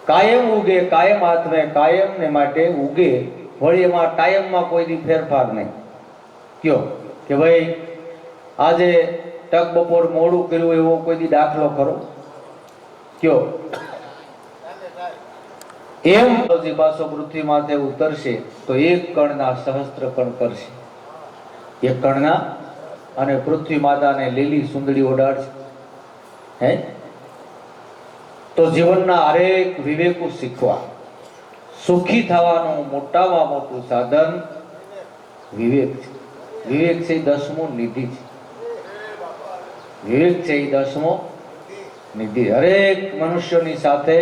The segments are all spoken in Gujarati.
કાયમ ઉગે કાયમ આત્મે કાયમ ને માટે ઉગે, વળી એમાં કાયમમાં કોઈ દી ફેરફાર નહીં. કયો કે ભાઈ આજે ટક બપોર મોડું કર્યું એવો કોઈ દી દાખલો ખરો? કયો એમ પાછો પૃથ્વી માથે ઉતરશે તો એક કણના સહસ્ત્ર કણ કરશે. એક કણના અને પૃથ્વી માતાને લીલી સુંદડી ઓડાડશે. હે તો જીવનના હરેક વિવેકો શીખવા. સુખી થવાનું મોટામાં મોટું સાધન વિવેક છે. વિવેક છે એ 10મો નિધિ છે. વિવેક છે એ 10મો નિધિ. હરેક મનુષ્યની સાથે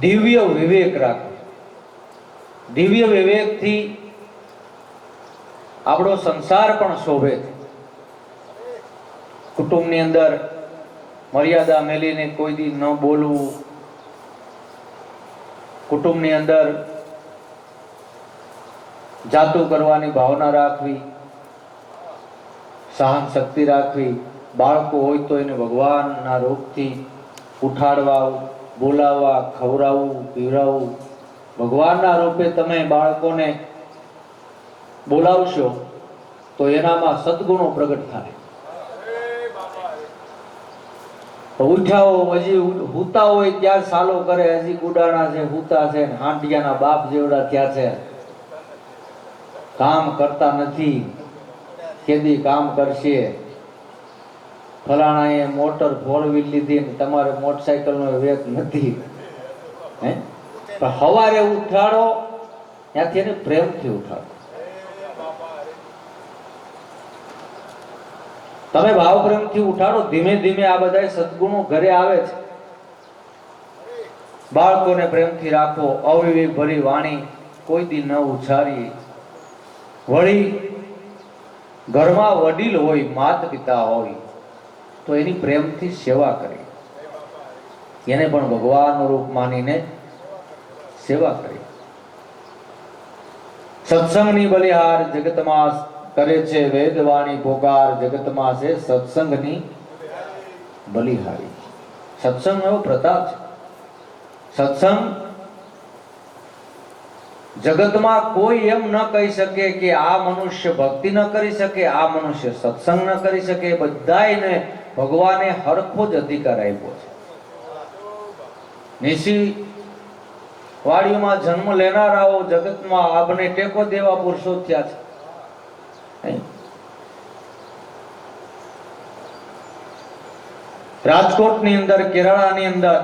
દિવ્ય વિવેક રાખો. દિવ્ય વિવેકથી આપણો સંસાર પણ શોભે છે. કુટુંબની અંદર મર્યાદા મેલીને કોઈ દી ન બોલવું, કુટુંબની અંદર જાતું કરવાની ભાવના રાખવી, સહન શક્તિ રાખવી. બાળકો હોય તો એને ભગવાનના રૂપથી ઉઠાડવા, બોલાવવા, ખવડાવવું, પીવડાવવું. ભગવાનના રૂપે તમે બાળકોને બોલાવશો તો એનામાં સદગુણો પ્રગટ થાય. ઉઠાવો હજી હુતા હોય ત્યાં સાલો કરે, હજી ગુડાણા છે, હુતા છે, હાંડિયાના બાપ જેવડા થયા છે, કામ કરતા નથી, કેદી કામ કરશે. ફલાણાએ મોટર 4 વ્હીલ લીધી ને તમારે મોટરસાયકલનો વેગ નથી. હે પણ સવારે ઉઠાડો ત્યાંથી એને પ્રેમથી ઉઠાડો. તમે ભાવ પ્રેમથી ઉઠાડો. ધીમે ધીમે આ બધા સદગુણો ઘરે આવે છે. બાળકોને પ્રેમથી રાખો. અવિવેક ભરી વાણી કોઈ દી ન ઉછારી. વળી ઘરમાં વડીલ હોય, માતા પિતા હોય તો એની પ્રેમથી સેવા કરી. એને પણ ભગવાનનું રૂપ માનીને સેવા કરી. સત્સંગની બલિહાર જગતમાં કરે છે વેદવાણી પોકાર. જગતમાં છે સત્સંગની બલિહારી. સત્સંગ એવો પ્રતાપ છે. સત્સંગ જગતમાં કોઈ એમ ન કહી શકે કે આ મનુષ્ય ભક્તિ ન કરી શકે, આ મનુષ્ય સત્સંગ ન કરી શકે. બધાને ભગવાને હરખો જ અધિકાર આપ્યો છે. નિશી વાડીઓમાં જન્મ લેનારાઓ જગતમાં આપને ટેકો દેવા પુરુષો થયા છે. રાજકોટની અંદર, કેરાળાની અંદર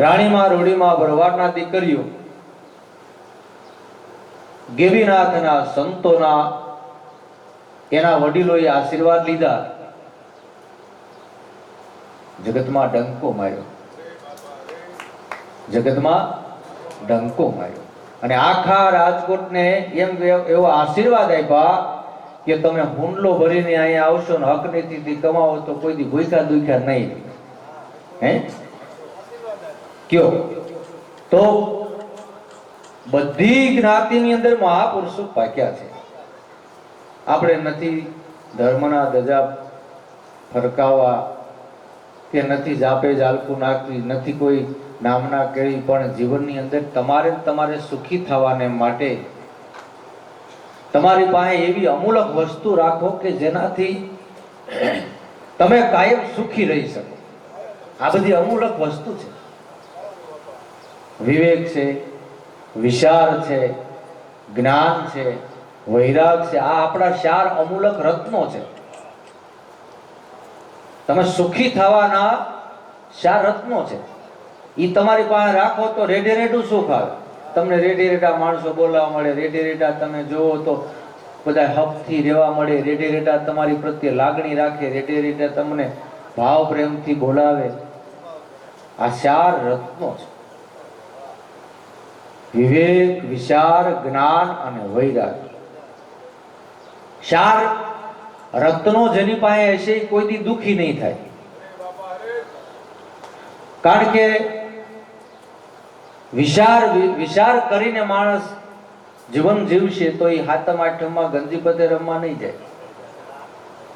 રાણીમાં રોડીમાં ભરવાડના દીકરીઓ ગેવીનાથના સંતોના એના વડીલોએ આશીર્વાદ લીધા. જગતમાં ડંકો માર્યો. જગતમાં ડંકો માર્યો. અને આખા રાજકોટને એમ એવો આશીર્વાદ આપ્યા કે તમે હુંડલો ભરીને અહીંયા આવશો ને હક નીતિથી કમાવો તો કોઈ દી ભૂખ્યા દુખ્યા નહીં. હે કયો તો બધી જ્ઞાતિની અંદર મહાપુરુષો પાક્યા છે. આપણે નથી ધર્મના ધજા ફરકાવવા કે નથી જાપે જાલકું નાખવી, નથી કોઈ નામના કેળી, પણ જીવનની અંદર તમારે સુખી થવાને માટે તમારી પાસે એવી અમૂલક વસ્તુ રાખો કે જેનાથી તમે કાયમ સુખી રહી શકો. આ બધી અમૂલક વસ્તુ છે. વિવેક છે, વિચાર છે, જ્ઞાન છે, વૈરાગ છે. આ આપણા 4 અમૂલક રત્નો છે. તમે સુખી થવાના 4 રત્નો છે. ઈ તમારી પાસે રાખો તો રેડે રેડું સુખ આવે. તમને રેડે રેડા માણસો બોલાવવા મળે, રેડે રેડા તમે જોવો તો બધા હકથી રહેવા મળે, રેડે રેડા તમારી પ્રત્યે લાગણી રાખે, રેડે રેડા તમને ભાવ પ્રેમથી બોલાવે. આ 4 રત્નો છે. વિવેક, વિચાર, જ્ઞાન અને વૈરાગ. 4 રત્નો જેની પાસે હશે કોઈ દી દુખી નહીં થાય. કારણ કે વિચાર કરીને માણસ જીવન જીવશે તો એ 7મ 8મમાં ગંજીપતે રમવા નહીં જાય.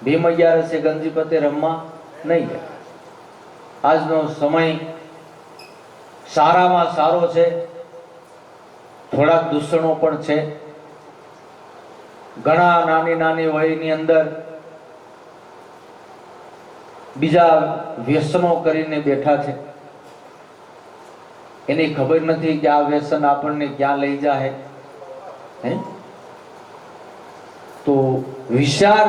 ભીમ 11 ગંજીપતે રમવા નહીં જાય. આજનો સમય સારામાં સારો છે, થોડાક દૂષણો પણ છે. ઘણા નાની નાની વયની અંદર બીજા વ્યસનો કરીને બેઠા છે. એની ખબર નથી કે આ વ્યસન આપણને ક્યાં લઈ જાય. તો વિચાર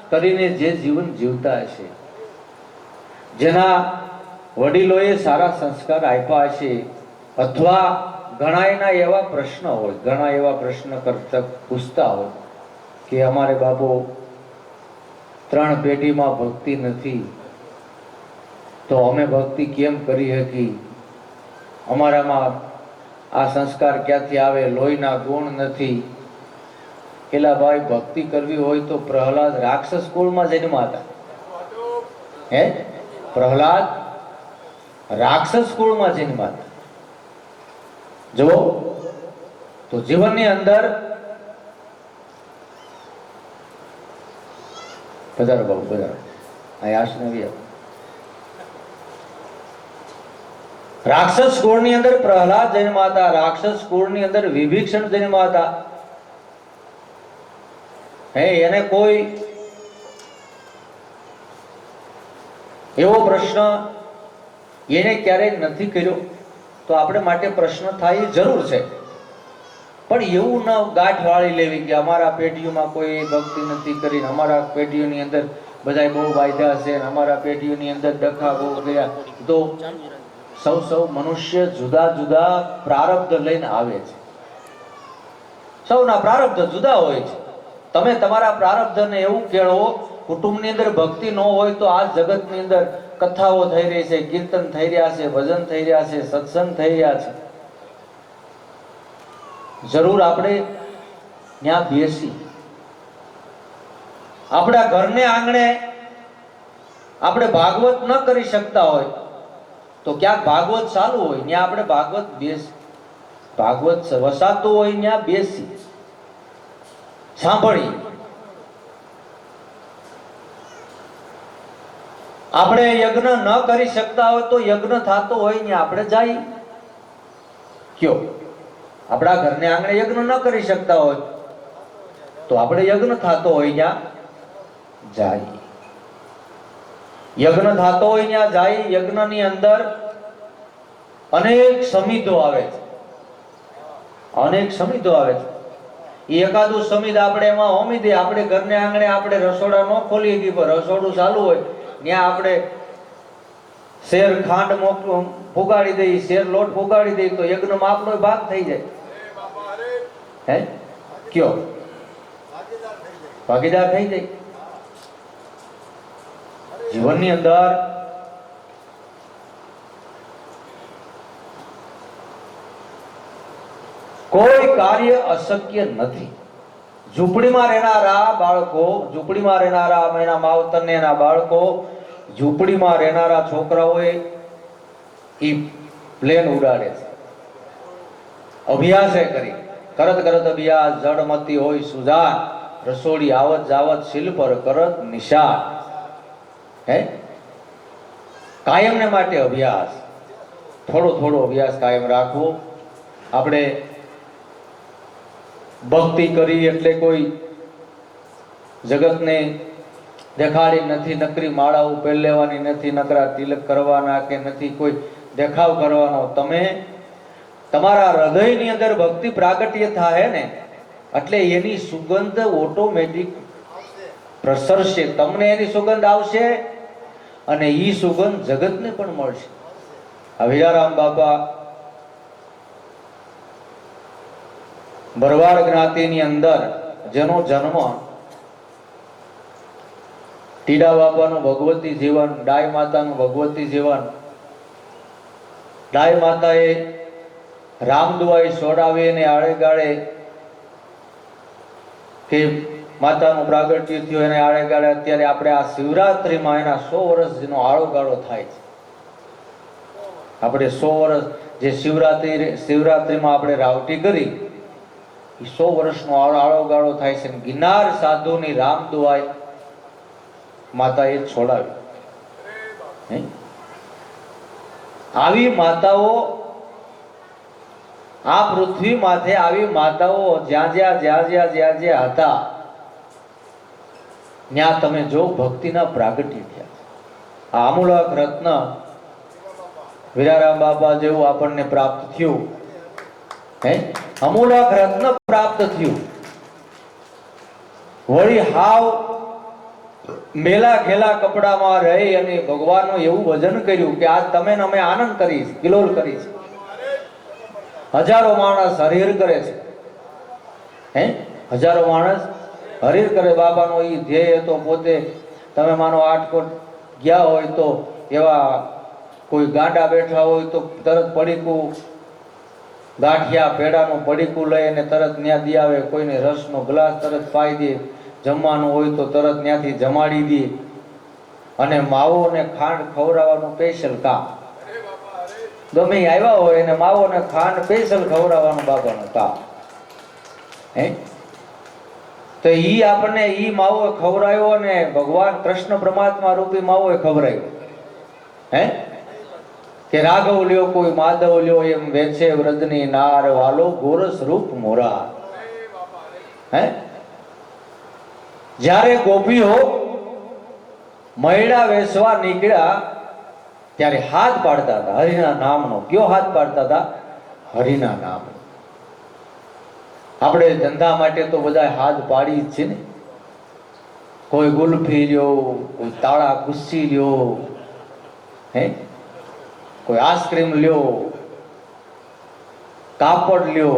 કરીને જે જીવન જીવતા હશે, જેના વડીલોએ સારા સંસ્કાર આપ્યા હશે, અથવા ઘણા એના એવા પ્રશ્ન હોય, ઘણા એવા પ્રશ્ન કરતા પૂછતા હોય કે અમારે બાપુ 3 પેઢીમાં ભક્તિ નથી, તો અમે ભક્તિ કેમ કરી શકી? અમારામાં આ સંસ્કાર ક્યાંથી આવે? લોહીના ગુણ નથી. એલા ભાઈ, ભક્તિ કરવી હોય તો પ્રહલાદ રાક્ષસ કુળમાં જન્મ્યા હતા. પ્રહલાદ રાક્ષસ કુળમાં જન્મ્યા હતા. જો તો જીવનની અંદર પધારો બાબુ, પધારો. અહીં આસનવી રાક્ષસ કુળની અંદર પ્રહલાદ જન્મ્યા હતા. રાક્ષસ કુળની અંદર વિભીષણ જન્મ્યા હતા. એને કોઈ એવો પ્રશ્ન એને ક્યારેય નથી કર્યો, તો આપણે માટે પ્રશ્ન થાય એ જરૂર છે. પણ એવું ન ગાંઠ વાળી લેવી કે અમારા પેઢીઓમાં કોઈ ભક્તિ નથી કરી, અમારા પેઢીઓની અંદર બધા બહુ વાયદા છે, અમારા પેઢીઓની અંદર ડખા બહુ ગયા. તો સૌ મનુષ્ય જુદા જુદા પ્રારબ્ધ લઈને આવે છે. સૌના પ્રારબ્ધ જુદા હોય છે. તમે તમારા પ્રારબ્ધને એવું કેળવો. કુટુંબની અંદર ભક્તિ ન હોય તો આ જગતની અંદર કથાઓ થઈ રહી છે, કીર્તન થઈ રહ્યા છે, ભજન થઈ રહ્યા છે, સત્સંગ થઈ રહ્યા છે. જરૂર આપણે ત્યાં બેસી, આપણા ઘરને આંગણે આપણે ભાગવત ન કરી શકતા હોય તો ક્યાંક ભાગવત ચાલુ હોય ત્યાં આપણે ભાગવત વસાતું હોય ત્યાં બેસી સાંભળી. આપણે યજ્ઞ ન કરી શકતા હોય તો યજ્ઞ થતો હોય ત્યાં આપણે જઈ કયો. આપણા ઘરને આંગણે યજ્ઞ ન કરી શકતા હોય તો આપણે યજ્ઞ થતો હોય ત્યાં જાય. યજ્ઞ થતો હોય ત્યાં જાય. યજ્ઞની અંદર અનેક સમિધો આવે છે, અનેક સમિધો આવે છે. એકાદું સમિધ આપણે એમાં હોમી દે. આપણે ઘરને આંગણે આપણે રસોડા ન ખોલી ગઈ, પણ રસોડું ચાલુ હોય ત્યાં આપણે શેર ખાંડ ફુગાડી દઈએ, શેર લોટ ફુગાડી દઈએ તો યજ્ઞમાં આપણો ભાગ થઈ જાય. કયો ભાગીદાર થઈ જાય. જીવનની અંદર કોઈ કાર્ય અશક્ય નથી. ઝૂંપડીમાં રહેનારા બાળકો, ઝૂંપડીમાં રહેનારા એના માવતરને એના બાળકો, ઝૂંપડીમાં રહેનારા છોકરાઓએ એ પ્લેન ઉડાડે છે, અભ્યાસે કરી કરત કરત અભ્યાસ. જળમતી હોય સુજાન, રસોડી આવત જાવત શિલ્પર કરત નિશાન. કાયમને માટે અભ્યાસ, થોડો થોડો અભ્યાસ કાયમ રાખવો. આપણે ભક્તિ કરી એટલે કોઈ જગતને દેખાડી નથી, નકરી માળાઓ પહેરી લેવાની નથી, નકરા તિલક કરવાના કે નથી કોઈ દેખાવ કરવાનો. તમે તમારા હૃદયની અંદર ભક્તિ પ્રાગટ્ય થાય ને એટલે એની સુગંધ ઓટોમેટિક પ્રસરશે. તમને એની સુગંધ આવશે અને ઈ સુગંધ જગતને પણ મળશે. અભિયારામ બાપા ભરવાડ જ્ઞાતિની અંદર જેનો જન્મ, ટીડા બાપાનું ભગવતી જીવન, ડાય માતાનું ભગવતી જીવન. ડાય માતાએ રામદુઆઈ સોડાવી અને આડેગાળે કે માતાનું પ્રાગટ્ય થયું એને આડેગાળે અત્યારે આપણે આ શિવરાત્રીમાં એના 100 વર્ષનો આળોગાળો થાય છે. આપણે 100 વર્ષ જે શિવરાત્રીમાં આપણે રાવટી કરી એ 100 વર્ષનો આળોગાળો થાય છે. ગિરનાર સાધુની રામદુઆઈ માતાએ છોડાવી. આવી માતાઓ આ પૃથ્વી માથે આવી માતાઓ જ્યાં હતા ત્યાં તમે જો ભક્તિના પ્રાગટ્ય થયા. આ અમૂલક રત્ન વીરારામ બાપા જેવું આપણને પ્રાપ્ત થયું. હે, અમૂલક રત્ન પ્રાપ્ત થયું. વળી હાવ મેલા ઘેલા કપડામાં રહી અને ભગવાનનું એવું ભજન કર્યું કે આજ તમે અમે આનંદ કરીશ, કિલોલ કરીશ. હજારો માણસ હરિહર કરે છે. હે, હજારો માણસ હરિહર કરે. બાબાનો એ ધ્યેય હતો. પોતે તમે માનો આટકોટ ગયા હોય તો એવા કોઈ ગાંડા બેઠા હોય તો તરત પડીકું ગાંઠિયા પેડાનું પડીકું લઈ અને તરત ન્યા દી આવે. કોઈને રસનો ગ્લાસ તરત પાઈ દે. જમવાનું હોય તો તરત ત્યાંથી જમાડી દે. અને માવો ને ખાંડ ખવડાવવાનું સ્પેશિયલ કામ. ગમે આવ્યા હોય એને માવો ને ખાંડ સ્પેશિયલ ખવડાવવાનું બાબાનું કામ. હે, તો ઈ આપણને ઈ માવો ખવડાવ્યો અને ભગવાન કૃષ્ણ પરમાત્મા રૂપી માવો ખવડાવ્યો. હે, કે રાઘવ લ્યો કોઈ માધવ લ્યો એમ વેચે વ્રજની નાર વાલો ગોરસ રૂપ મોરા. હે, જ્યારે ગોપીઓ મૈડા વેચવા નીકળ્યા ત્યારે હાથ પાડતા હતા હરિના નામનો. કયો હાથ પાડતા હતા? હરિના નામ. આપણે ધંધા માટે તો બધા હાથ પાડી જ છે ને. કોઈ ગુલ્ફી લ્યો, કોઈ તાળા કુસ્સી લ્યો, હે, કોઈ આઈસ્ક્રીમ લ્યો, કાપડ લ્યો,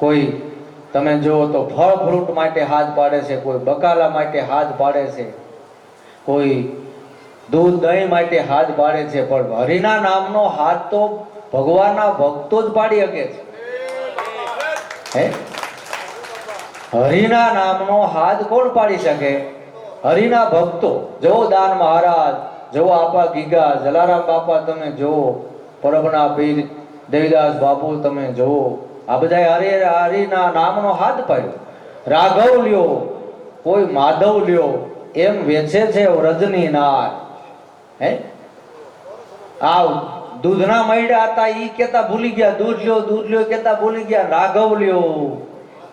કોઈ તમે જુઓ તો ફળ ફ્રૂટ માટે હાથ પાડે છે, કોઈ બકાલા માટે હાથ પાડે છે, કોઈ દૂધ દહીં માટે હાથ પાડે છે. પણ હરિના નામનો હાથ તો ભગવાનના ભક્તો જ પાડી શકે છે. હે, હરિના નામનો હાથ કોણ પાડી શકે? હરિના ભક્તો. જો દાન મહારાજ, જો આપા ગીગા, જલારામ બાપા તમે જુઓ, પરબના પીર દેવીદાસ બાપુ તમે જુઓ, આ બધા હરિના નામનો હાથ પાડ્યો. રાઘવ લ્યો, કોઈ માધવ લ્યો એમ વેચે છે વ્રજની નાર. હે, આ દૂધના મૈડા હતા ઈ કેતા ભૂલી ગયા. દૂધ લ્યો કેતા ભૂલી ગયા. રાઘવ લ્યો,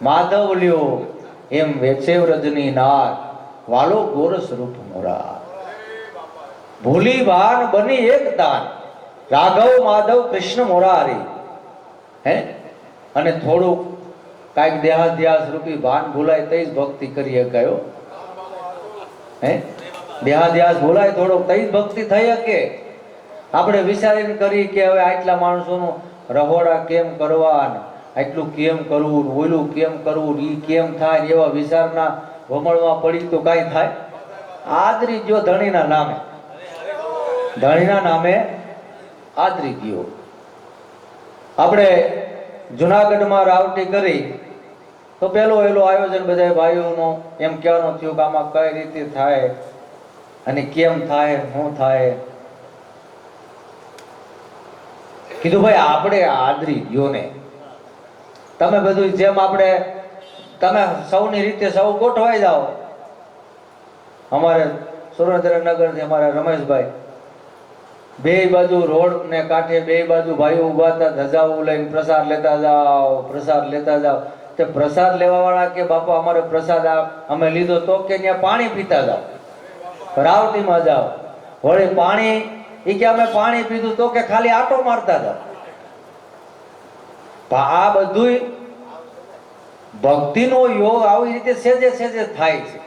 માધવ લ્યો એમ વેચે વ્રજની નાર વાલો ગોરસ રૂપ મોરા. ભૂલી ભાન બની એક તાન, રાઘવ માધવ કૃષ્ણ મોરારી. હે, અને થોડુંક કાંઈક દેહાધ્યાસ રૂપી ભાન ભૂલાય તઈ જ ભક્તિ કરી શકાયો. હે, દેહાધ્યાસ ભૂલાય થોડોક તઈ જ ભક્તિ થઈ શકે. આપણે વિચારીને કરી કે હવે આટલા માણસોનું રહોડા કેમ કરવા, આટલું કેમ કરવું, ઓલું કેમ કરવું, ઈ કેમ થાય, એવા વિચારના ભમળમાં પડી તો કાંઈ થાય? આદરી ગયો ધણીના નામે. ધણીના નામે આદરી ગયો. આપણે જુનાગઢમાં રાવટી કરી તો પેલો આયોજન બધા ભાઈઓનો એમ કહેવાનું થયું કે આમાં કઈ રીતે થાય અને કેમ થાય, શું થાય. કીધું ભાઈ આપણે આદરી ગયો ને તમે બધું જેમ આપણે તમે સૌની રીતે સૌ ગોઠવાઈ જાઓ. અમારે સુરેન્દ્રનગરથી અમારા રમેશભાઈ બે બાજુ રોડ ને કાંઠે બે બાજુ ભાઈઓ ઉભા હતા, ધજાઓ લઈને પ્રસાદ લેતા જાઓ. તે પ્રસાદ લેવા વાળા કે બાપા અમારે પ્રસાદ અમે લીધો તો કે ત્યાં પાણી પીતા જાઓ, રાવટીમાં જાઓ. વળી પાણી એ કે અમે પાણી પીધું તો કે ખાલી આટો મારતા જાઓ. આ બધું ભક્તિનો યોગ આવી રીતે સેજે થાય છે.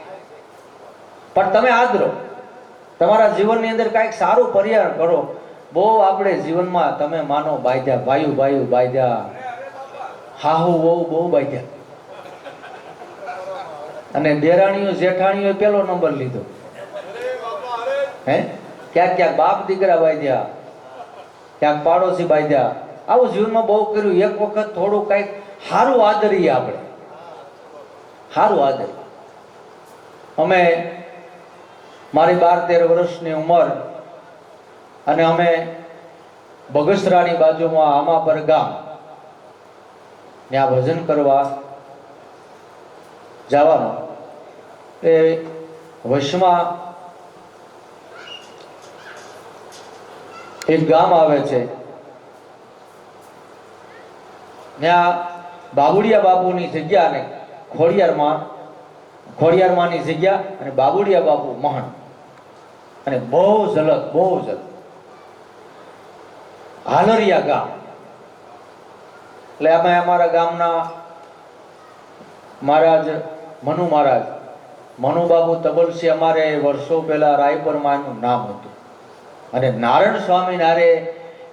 પણ તમે આદરો તમારા જીવનની અંદર કાંઈક સારું પર્યાવરણ કરો. બહુ આપણે જીવનમાં તમે માનો બાંધ્યા, ભાઈઓ બાંધ્યા, હાહુ બહુ બાંધ્યા, અને દેરાણીઓ જેઠાણીઓ પેલો નંબર લીધો. હે, ક્યાંક બાપ દીકરા બાંધ્યા, ક્યાંક પાડોશી બાંધ્યા. આવું જીવનમાં બહુ કર્યું. એક વખત થોડું કાંઈક સારું આદરીએ આપણે, સારું આદરીએ. અમે મારી 12-13 વર્ષની ઉંમર અને અમે બગસરાની બાજુમાં આમાપર ગામ ત્યાં ભજન કરવા જવાનું. એ વશમાં એક ગામ આવે છે, ત્યાં બાબુડિયા બાપુની જગ્યા અને ખોડિયારમાંની જગ્યા અને બાબુડિયા બાપુ મહાન, અને બહુ જલદ હાલરિયા ગામ. એટલે અમે અમારા ગામના મહારાજ મનુ બાબુ તબલસી, અમારે વર્ષો પહેલા રાયપરમાં એનું નામ હતું, અને નારાયણ સ્વામી નારે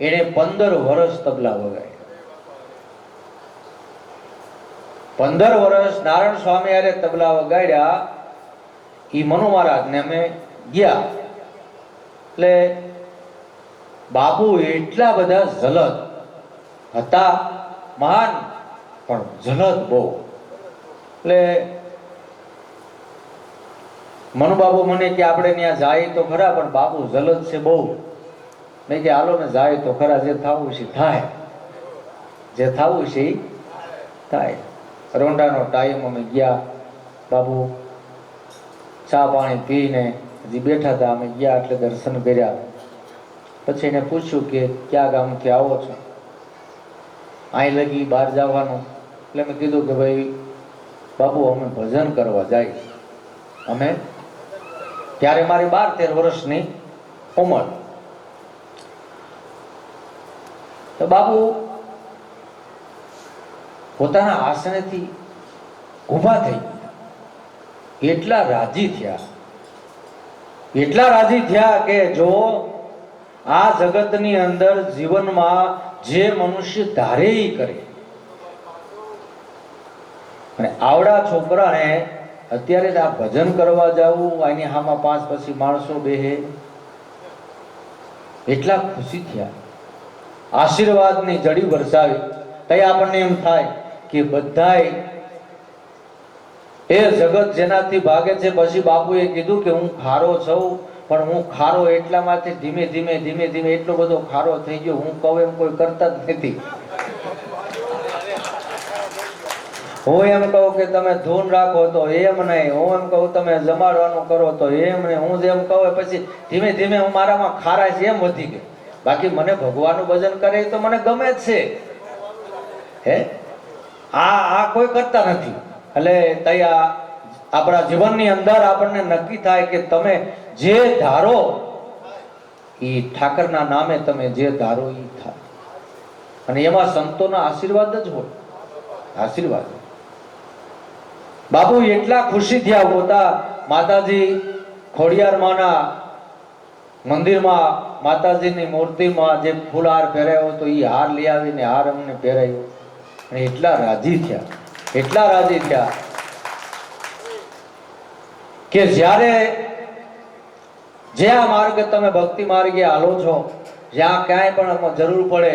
એને 15 વર્ષ તબલા વગાડ્યા. 15 વર્ષ નારાયણ સ્વામી હારે તબલા વગાડ્યા. ઈ મનુ મહારાજ ને અમે ગયા, એટલે બાપુ એટલા બધા જલદ હતા, મહાન પણ જલદ બહુ. એટલે મનુ બાબુ મને કે આપણે ત્યાં જાય તો ખરા, પણ બાપુ જલદ છે બહુ. મેં કે હાલો ને જાય તો ખરા, જે થવું છે થાય, જે થવું છે થાય. રોંડાનો ટાઈમ અમે ગયા, બાબુ ચા પાણી પીને હજી બેઠા હતા, અમે ગયા એટલે દર્શન કર્યા. પછી એને પૂછ્યું કે ક્યાં ગામથી આવો છો, અહીં લગી બહાર જવાનું. એટલે મેં કીધું કે ભાઈ બાબુ અમે ભજન કરવા જાય. અમે ત્યારે મારી 12-13 વર્ષની ઉંમર. તો બાબુ પોતાના આસનેથી ઊભા થઈ એટલા રાજી થયા કે જો આ જગતની અંદર જીવનમાં જે મનુષ્ય ધારે ઈ કરે, અને આવડા છોકરાને અત્યારે આ ભજન કરવા જવું, આની હામાં 5 પછી માણસો બેહે, એટલા ખુશી થયા, આશીર્વાદની જડી વરસાવી. તઈ આપણને એમ થાય કે બધાય એ જગત જેનાથી ભાગે છે. પછી બાપુએ કીધું કે હું ખારો છું, પણ હું ખારો એટલામાંથી ધીમે ધીમે એટલો બધો ખારો થઈ ગયો, હું કહું એમ કોઈ કરતા જ નથી. હું એમ કહું કે તમે ધૂન રાખો તો એમ નહીં, હું એમ કહું તમે જમાડવાનું કરો તો એમ નહીં, હું જેમ કહું પછી ધીમે ધીમે હું મારામાં ખારાશ એમ વધી ગઈ. બાકી મને ભગવાનનું ભજન કરે તો મને ગમે જ છે. હે આ કોઈ કરતા નથી. એટલે તૈયા આપણા જીવનની અંદર આપણને નક્કી થાય કે તમે જે ધારો એ ઠાકરના નામે, તમે જે ધારો એ થાય. અને એમાં સંતોના આશીર્વાદ જ હોય, આશીર્વાદ. બાપુ એટલા ખુશી થયા હોતા. માતાજી ખોડિયારમાંના મંદિરમાં માતાજીની મૂર્તિમાં જે ફૂલહાર પહેરાયો હતો એ હાર લઈ આવીને હાર અમને પહેરાયો, અને એટલા રાજી થયા કે જ્યારે જે આ માર્ગ તમે ભક્તિ માર્ગે હાલો છો, જ્યાં ક્યાંય પણ જરૂર પડે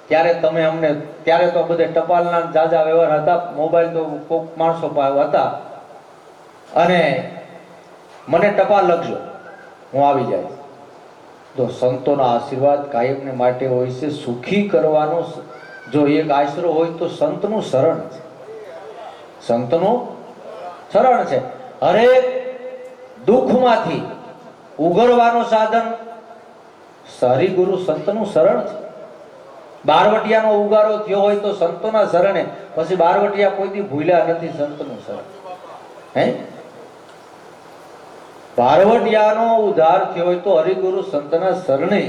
ત્યારે તમે અમને, ત્યારે તો બધે ટપાલના જાજા વ્યવહાર હતા, મોબાઈલ તો કોક માણસો પાસે હતા, અને મને ટપાલ લખજો હું આવી જાય. તો સંતોના આશીર્વાદ કાયમને માટે હોય છે. સુખી કરવાનો જો એક આશરો હોય તો સંતનું શરણ છે, સંતનું શરણ છે. હરેક દુઃખમાંથી ઉગરવાનું સાધન હરિગુરુ સંતનું શરણ છે. બારવટિયાનો ઉગારો થયો હોય તો સંતોના શરણે, પછી બારવટિયા કોઈથી ભૂલ્યા નથી સંતનું શરણ. હે બારવટિયાનો ઉદ્ધાર થયો હોય તો હરિગુરુ સંતના શરણે.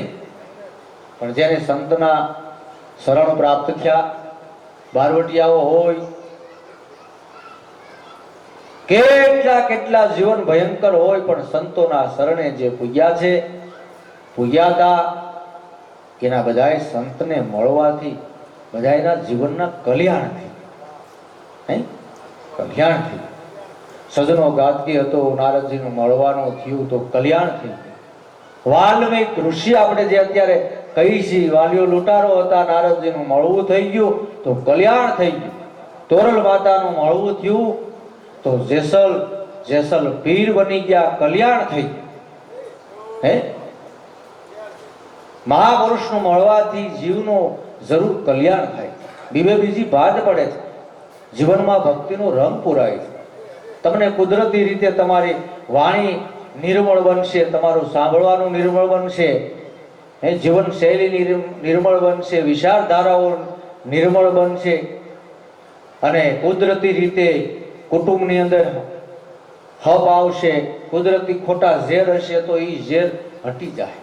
પણ જ્યારે સંતના શરણ પ્રાપ્ત થયા, બારવટિયાઓ હોય, કેટલા જીવન ભયંકર હોય, પણ સંતોના શરણે જે પૂગ્યા છે, પૂગ્યા હતા, એના બધાય સંતને મળવાથી બધાયના જીવનના કલ્યાણ થઈ. સજનો ગાદકી હતો, નારદજીનું મળવાનું થયું તો કલ્યાણ થઈ. વાલ્મીક ઋષિ આપણે જે અત્યારે કહી છીએ, વાલીઓ લૂંટારો હતા, નારદજીનું મળવું થઈ ગયું તો કલ્યાણ થઈ ગયું. તોરલ માતાનું મળવું થયું તો જેસલ પીર બની ગયા, કલ્યાણ થઈ ગયું. હે મહાપુરુષનું મળવાથી જીવનો જરૂર કલ્યાણ થાય. બીજી ભાત પડે છે, જીવનમાં ભક્તિનો રંગ પુરાય છે. તમને કુદરતી રીતે તમારી વાણી નિર્મળ બનશે, તમારું સાંભળવાનું નિર્મળ બનશે. એ જીવન શૈલી નિર્મળ બનશે, વિચારધારાઓ નિર્મળ બનશે અને કુદરતી રીતે કુટુંબની અંદર હબ આવશે. કુદરતી ખોટા ઝેર હશે તો એ ઝેર હટી જાય,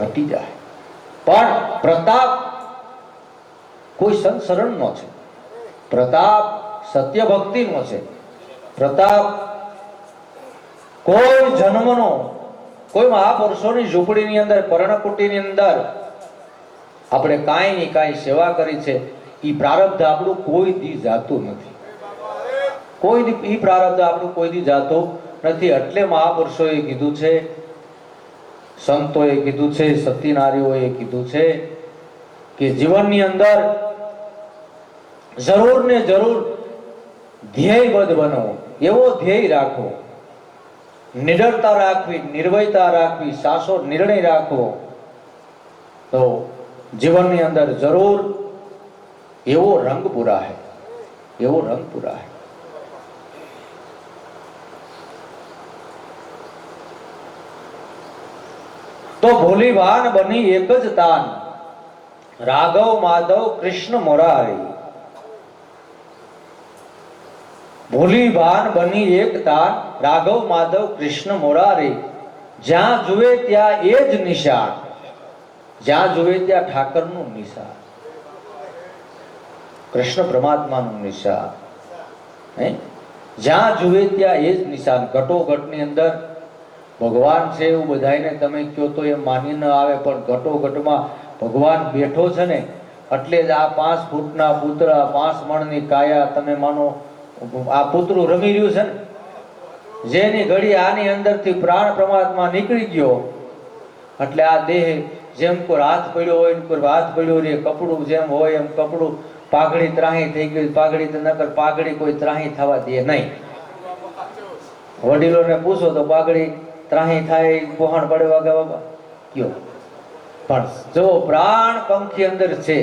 હટી જાય. પણ પ્રતાપ કોઈ સંત શરણનો છે, પ્રતાપ સત્ય ભક્તિનો છે, પ્રતાપ કોઈ જન્મનો, કોઈ મહાપુરુષોની ઝૂંપડીની અંદર, પર્ણકુટીની અંદર આપણે કાંઈ ની કાંઈ સેવા કરી છે. એ પ્રારબ્ધ આપણું કોઈ દી જાતું નથી, કોઈ દી એ પ્રારબ્ધ આપણું કોઈ દી જાતું નથી. એટલે મહાપુરુષોએ કીધું છે, સંતોએ કીધું છે, સતી નારીઓએ કીધું છે કે જીવનની અંદર જરૂર ને જરૂર ધ્યેયબદ્ધ બનો, એવો ધ્યેય રાખો, નિડરતા રાખવી, નિર્ભયતા રાખવી, સાચો નિર્ણય રાખવો, તો જીવનની અંદર જરૂર એવો રંગ પૂરા હે, એવો રંગ પૂરા હે. તો ભોલીભાન બની એક જ તાન, રાઘવ માધવ કૃષ્ણ મોરારી. ભોલીભાન બની એક તાન, રાઘવ માધવ કૃષ્ણ મોરારી. જ્યાં જુએ ત્યાં એ જ નિશાન, જ્યાં જુએ ત્યાં ઠાકરનું નિશાન, કૃષ્ણ પરમાત્માનું નિશાન. જ્યાં જુએ ત્યાં એ જ નિશાન. ઘટોઘટની અંદર ભગવાન છે એવું બધાને તમે કહો તો એ માની ન આવે, પણ ઘટોઘટમાં ભગવાન બેઠો છે ને, એટલે જ આ 5 ફૂટના પૂતળા, 5 મણની કાયા, તમે માનો આ પૂતળું રમી રહ્યું છે ને, જેની ઘડી આની અંદરથી પ્રાણ પરમાત્મા નીકળી ગયો, એટલે આ દેહ જેમ કોઈ હાથ પડ્યો હોય, કોઈ હાથ પડ્યો રે, કપડું જેમ હોય એમ કપડું, પાઘડી ત્રાહી થઈ ગઈ, પાઘડી તો નકર પાઘડી કોઈ ત્રાહી થવા દે નહીં. વડીલોને પૂછો તો પાઘડી ત્રાહી થાય, પોહણ પડે વાગા વાગા કયો. પણ જો પ્રાણ પંખી અંદર છે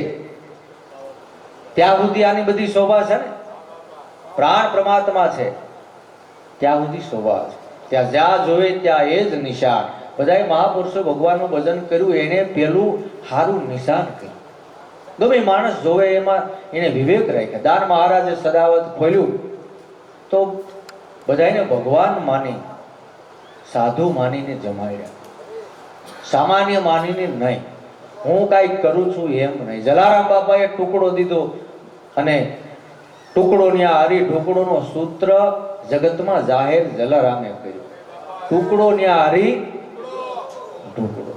ત્યાં સુધી આની બધી શોભા છે ને, પ્રાણ પરમાત્મા છે ત્યાં સુધી શોભા છે. ત્યાં જ્યાં જોવે ત્યાં એ જ નિશાન. બધાય મહાપુરુષો ભગવાનનું ભજન કર્યું, એને પેલું સારું નિશાન કર્યું. ગમે માણસ જોવે એમાં એને વિવેક રાખ્યા. દાન મહારાજે સદાવત ખોલ્યું તો બધાને ભગવાન માની, સાધુ માનીને જમાડ્યા, સામાન્ય માનીને નહીં. હું કાંઈક કરું છું એમ નહીં. જલારામ બાપાએ ટુકડો દીધો અને ટુકડોની આ હરી ટુકડોનો સૂત્ર જગતમાં જાહેર જલારામે કર્યું. ટુકડોની આ હરી ટુકડો.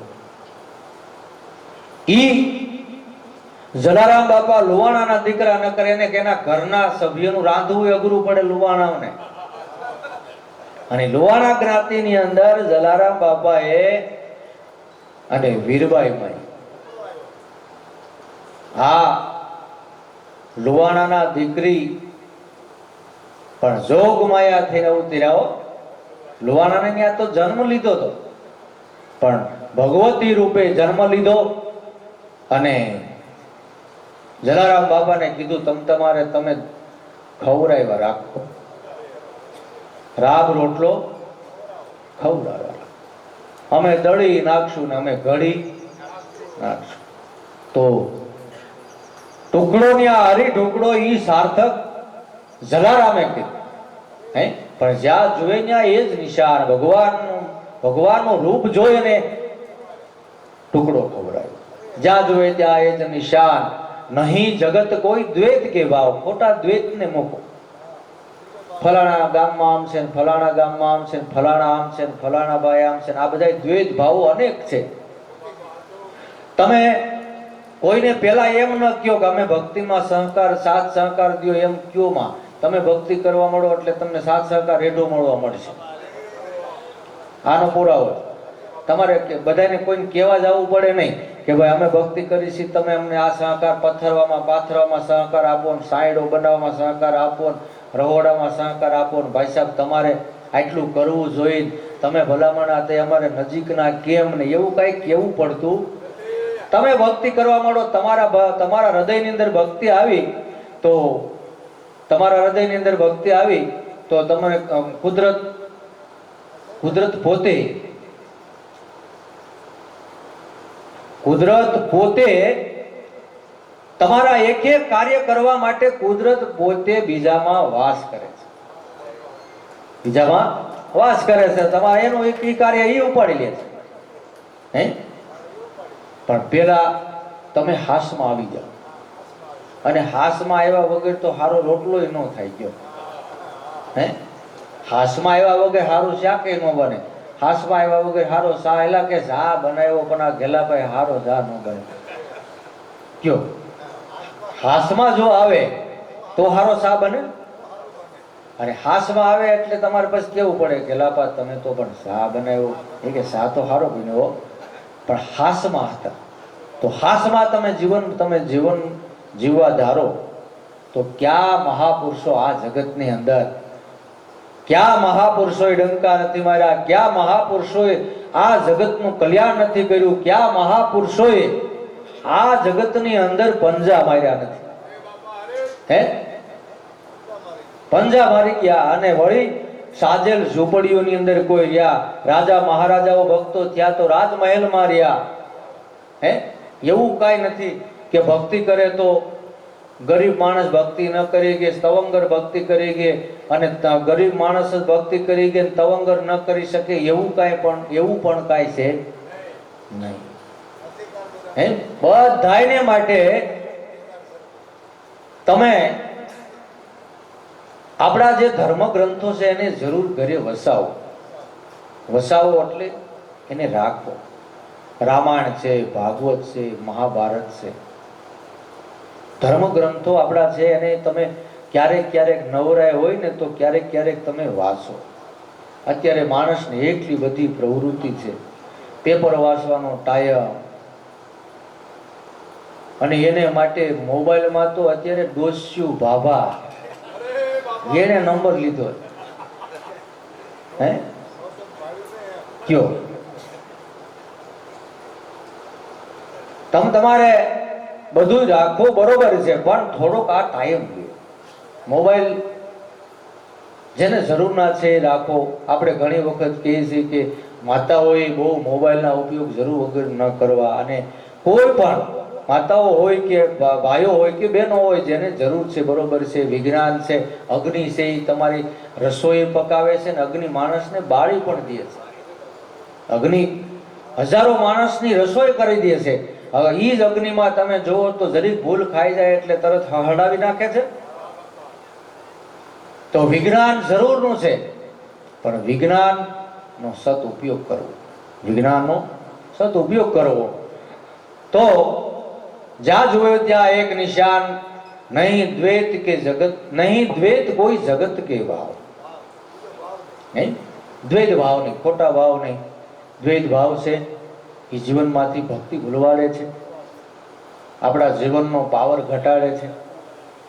ઈ જલારામ બાપા લુવાણાના દીકરા ન કરે ને કે એના ઘરના સભ્યોનું રાંધવું અઘરું પડે લુવાણાઓને. અને લુવાણા જ્ઞાતિની અંદર જલારામ બાપાએ અને વીરબાઈ માઈ, હા લુવાણાના દીકરી પણ જોગ માયા થઈને ઉતર્યા. લુવાણાને ત્યાં તો જન્મ લીધો હતો, પણ ભગવતી રૂપે જન્મ લીધો. અને જલારામ બાપાને કીધું તમે ખવડાવ્યા રાખો, રાબ રોટલો ખવડાવ્યા, અમે દળી નાખશું ને અમે ઘડી નાખશું. તો ટુકડો ની આ હરી ટુકડો ઈ સાર્થક જલારામે કીધું. પણ જ્યાં જોઈ ત્યાં એ જ નિશાન. ભગવાનનું રૂપ જોઈ અને ટુકડો ખવડાવ્યો. જ્યાં જોઈ ત્યાં એ જ નિશાન. નહીં જગત કોઈ દ્વૈત કે ભાવ, ખોટા દ્વૈત ને મૂકો. ફલાણા ગામમાં આમ છે, ફલાણા ગામમાં આમ છે, ફલાણા આમ છે, ફલાણા ભાઈ આમ છે, આ બધા દ્વૈત ભાવો અનેક છે. તમે કોઈને પેલા એમ ન કહો કે અમે ભક્તિમાં સહકાર, સાથ સહકાર દો એમ કયો માં. તમે ભક્તિ કરવા મળો એટલે તમને સાથ સહકાર રેઢો મળવા મળશે. આનો પુરાવો તમારે બધાને કોઈને કહેવા જવું પડે નહીં કે ભાઈ અમે ભક્તિ કરી છે, તમે અમને આ સહકાર પથ્થરવામાં પાથરવામાં સહકાર આપો, સાયડો બનાવવામાં સહકાર આપો, રહોડામાં સહકાર આપો. ભાઈ સાહેબ તમારે આટલું કરવું જોઈએ, તમે ભલામણ તે અમારે નજીકના કેમ ને એવું કઈ કેવું પડતું. તમે ભક્તિ કરવા માંડો, તમારા હૃદયની અંદર ભક્તિ આવી તો તમે કુદરત પોતે કુદરત પોતે તમારા એક એક કાર્ય કરવા માટે કુદરત પોતે બીજામાં વાસ કરે છે, બીજામાં વાસ કરે છે. તમારે એનું એક કાર્ય એ ઉપાડી લે છે. હે પણ પેલા તમે હાસમાં આવી જાઓ, અને હાસમાં આવ્યા વગર તો સારો રોટલો ન થાય ગયો. હે હાસમાં આવ્યા વગર સારું શાક ન બને, હાસમાં આવ્યા વગર સારો સા એલા કે ઝા બનાવ્યો પણ આ ઘેલાભાઈ સારો ઝા ન બને કયો. હાસમાં જો આવે તો સારો સા બને, અને હાસમાં આવે એટલે તમારે પછી કેવું પડે કે લાપા તમે તો પણ સા બનાવ્યો, એ કે સા તો સારો બન્યો પણ હાસમાં હતા. તો હાસમાં તમે જીવન જીવવા ધારો તો ક્યાં મહાપુરુષો આ જગતની અંદર, ક્યાં મહાપુરુષોએ ડંકા નથી માર્યા, ક્યાં મહાપુરુષોએ આ જગતનું કલ્યાણ નથી કર્યું, ક્યાં મહાપુરુષોએ આ જગતની અંદર પંજા માર્યા નથી. હે પંજા મારી ગયા, અને વળી સાજેલ ઝૂંપડીઓની અંદર કોઈ રહ્યા, રાજા મહારાજાઓ ભક્તો થયા તો રાજમહેલમાં રહ્યા. હે એવું કાંઈ નથી કે ભક્તિ કરે તો ગરીબ માણસ ભક્તિ ન કરી કે તવંગર ભક્તિ કરી કે, અને ગરીબ માણસ જ ભક્તિ કરી કે તવંગર ન કરી શકે, એવું પણ કાંઈ છે નહીં. હે બધાયને માટે તમે આપણા જે ધર્મ ગ્રંથો છે એને જરૂર ઘરે વસાવો. વસાવો એટલે એને રાખો. રામાયણ છે, ભાગવત છે, મહાભારત છે, ધર્મ ગ્રંથો આપણા છે, એને તમે ક્યારેક નવરાય હોય ને તો ક્યારેક તમે વાંચો. અત્યારે માણસને એટલી બધી પ્રવૃત્તિ છે, પેપર વાંચવાનો ટાઈમ, અને એને માટે મોબાઈલમાં તો અત્યારે ડોસ્યું ભાભા એને નંબર લીધો. હે કયો તમારે બધું રાખો બરોબર છે, પણ થોડોક આ ટાઈમ લ્યો. મોબાઈલ જેને જરૂર ના છે એ રાખો. આપણે ઘણી વખત કહીએ છીએ કે માતાઓએ બહુ મોબાઈલના ઉપયોગ જરૂર વગર ન કરવા, અને કોઈ પણ માતાઓ હોય કે ભાઈઓ હોય કે બહેનો હોય જેને જરૂર છે બરોબર છે, વિજ્ઞાન છે, અગ્નિ છે, એ તમારી રસોઈ પકાવે છે, ને અગ્નિ માણસને બાળી પણ દે છે. અગ્નિ હજારો માણસની રસોઈ કરી દે છે. હવે એ જ અગ્નિમાં તમે જોવો તો જરીક ભૂલ ખાઈ જાય એટલે તરત હળાવી નાખે છે. તો વિજ્ઞાન જરૂરનું છે, પણ વિજ્ઞાનનો સદઉપયોગ કરવો, વિજ્ઞાનનો સદઉપયોગ કરવો. તો જ્યાં જોયો ત્યાં એક નિશાન, નહીં દ્વૈત કે જગત, નહીં દ્વૈત કોઈ જગત કે ભાવ. નહીં દ્વૈત ભાવ નહીં, ખોટા ભાવ નહીં. દ્વૈત ભાવ છે એ જીવનમાંથી ભક્તિ ભૂલવાડે છે, આપણા જીવનનો પાવર ઘટાડે છે.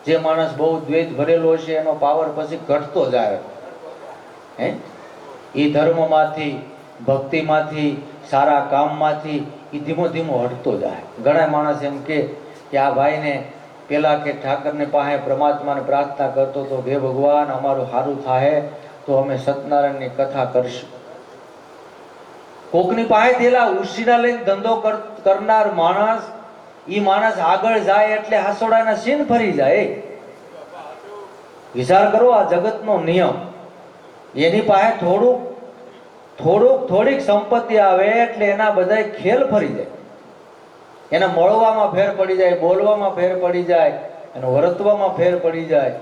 જે માણસ બહુ દ્વૈત ભરેલો છે એનો પાવર પછી ઘટતો જાય. હે એ ધર્મમાંથી, ભક્તિમાંથી, સારા કામમાંથી એ ધીમો હટતો જાય. ઘણા માણસ એમ કે આ ભાઈને પેલા કે ઠાકરને પાસે પ્રમાત્માને પ્રાર્થના કરતો તો હે ભગવાન અમારું સારું થાય તો અમે સત્યનારાયણની કથા કરશું. કોકની પાસે થયેલા ઉશીના લઈને ધંધો કરનાર માણસ, ઈ માણસ આગળ જાય એટલે હાસોડાના સીન ફરી જાય. વિચાર કરો આ જગતનો નિયમ. એની પાસે થોડીક સંપત્તિ આવે એટલે એના બધા ખેલ ફરી જાય. એના મળવામાં ફેર પડી જાય, બોલવામાં ફેર પડી જાય, એનો વર્તવામાં ફેર પડી જાય,